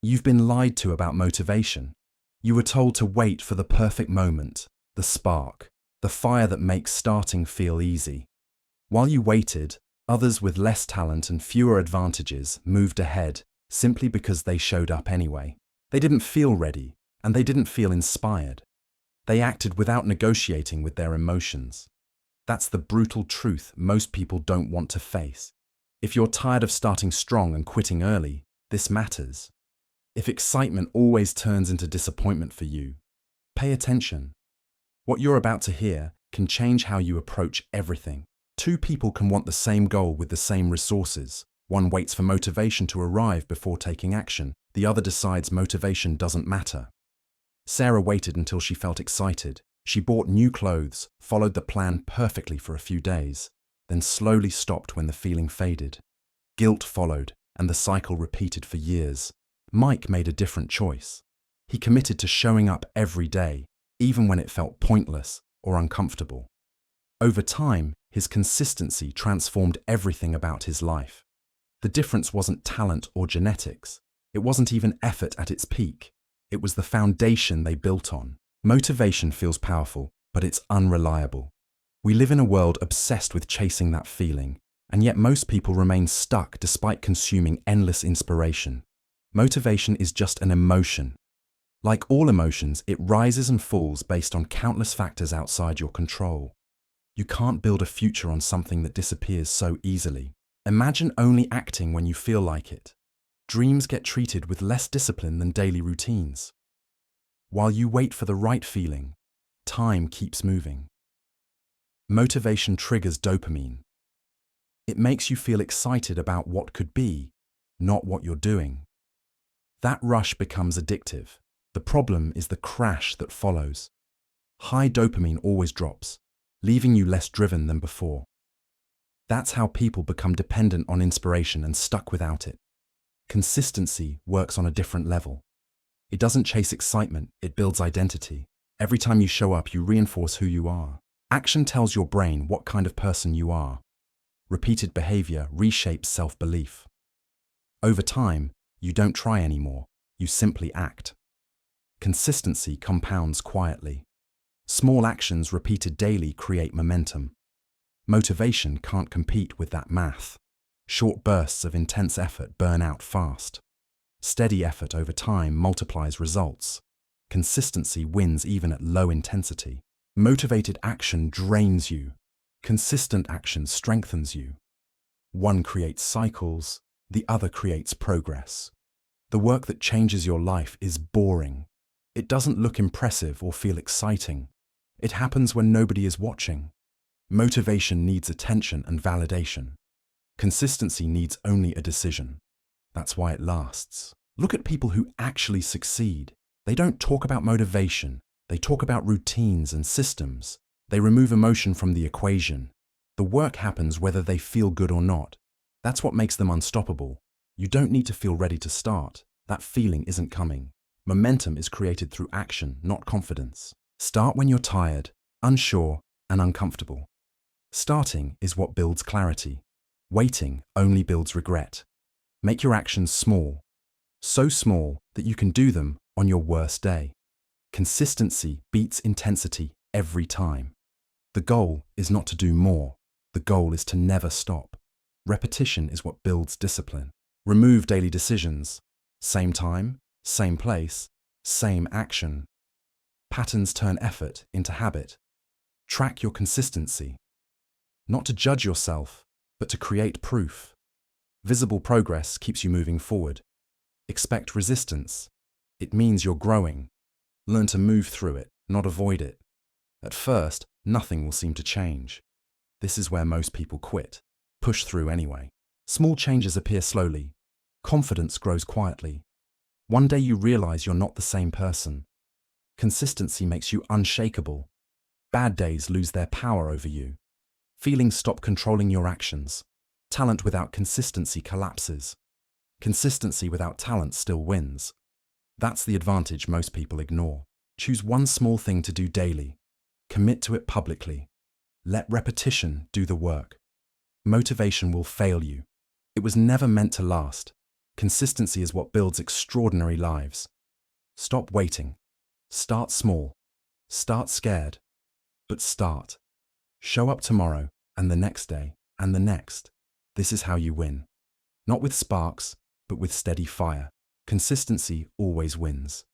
You've been lied to about motivation. You were told to wait for the perfect moment, the spark, the fire that makes starting feel easy. While you waited, others with less talent and fewer advantages moved ahead simply because they showed up anyway. They didn't feel ready, and they didn't feel inspired. They acted without negotiating with their emotions. That's the brutal truth most people don't want to face. If you're tired of starting strong and quitting early, this matters. If excitement always turns into disappointment for you, pay attention. What you're about to hear can change how you approach everything. Two people can want the same goal with the same resources. One waits for motivation to arrive before taking action. The other decides motivation doesn't matter. Sarah waited until she felt excited. She bought new clothes, followed the plan perfectly for a few days, then slowly stopped when the feeling faded. Guilt followed, and the cycle repeated for years. Mike made a different choice. He committed to showing up every day, even when it felt pointless or uncomfortable. Over time, his consistency transformed everything about his life. The difference wasn't talent or genetics. It wasn't even effort at its peak. It was the foundation they built on. Motivation feels powerful, but it's unreliable. We live in a world obsessed with chasing that feeling, and yet most people remain stuck despite consuming endless inspiration. Motivation is just an emotion. Like all emotions, it rises and falls based on countless factors outside your control. You can't build a future on something that disappears so easily. Imagine only acting when you feel like it. Dreams get treated with less discipline than daily routines. While you wait for the right feeling, time keeps moving. Motivation triggers dopamine. It makes you feel excited about what could be, not what you're doing. That rush becomes addictive. The problem is the crash that follows. High dopamine always drops, leaving you less driven than before. That's how people become dependent on inspiration and stuck without it. Consistency works on a different level. It doesn't chase excitement, it builds identity. Every time you show up, you reinforce who you are. Action tells your brain what kind of person you are. Repeated behavior reshapes self-belief. Over time, you don't try anymore, you simply act. Consistency compounds quietly. Small actions repeated daily create momentum. Motivation can't compete with that math. Short bursts of intense effort burn out fast. Steady effort over time multiplies results. Consistency wins even at low intensity. Motivated action drains you. Consistent action strengthens you. One creates cycles, the other creates progress. The work that changes your life is boring. It doesn't look impressive or feel exciting. It happens when nobody is watching. Motivation needs attention and validation. Consistency needs only a decision. That's why it lasts. Look at people who actually succeed. They don't talk about motivation. They talk about routines and systems. They remove emotion from the equation. The work happens whether they feel good or not. That's what makes them unstoppable. You don't need to feel ready to start. That feeling isn't coming. Momentum is created through action, not confidence. Start when you're tired, unsure, and uncomfortable. Starting is what builds clarity. Waiting only builds regret. Make your actions small, so small that you can do them on your worst day. Consistency beats intensity every time. The goal is not to do more. The goal is to never stop. Repetition is what builds discipline. Remove daily decisions. Same time, same place, same action. Patterns turn effort into habit. Track your consistency. Not to judge yourself, but to create proof. Visible progress keeps you moving forward. Expect resistance. It means you're growing. Learn to move through it, not avoid it. At first, nothing will seem to change. This is where most people quit. Push through anyway. Small changes appear slowly. Confidence grows quietly. One day you realize you're not the same person. Consistency makes you unshakable. Bad days lose their power over you. Feelings stop controlling your actions. Talent without consistency collapses. Consistency without talent still wins. That's the advantage most people ignore. Choose one small thing to do daily. Commit to it publicly. Let repetition do the work. Motivation will fail you. It was never meant to last. Consistency is what builds extraordinary lives. Stop waiting. Start small. Start scared. But start. Show up tomorrow, and the next day, and the next. This is how you win. Not with sparks, but with steady fire. Consistency always wins.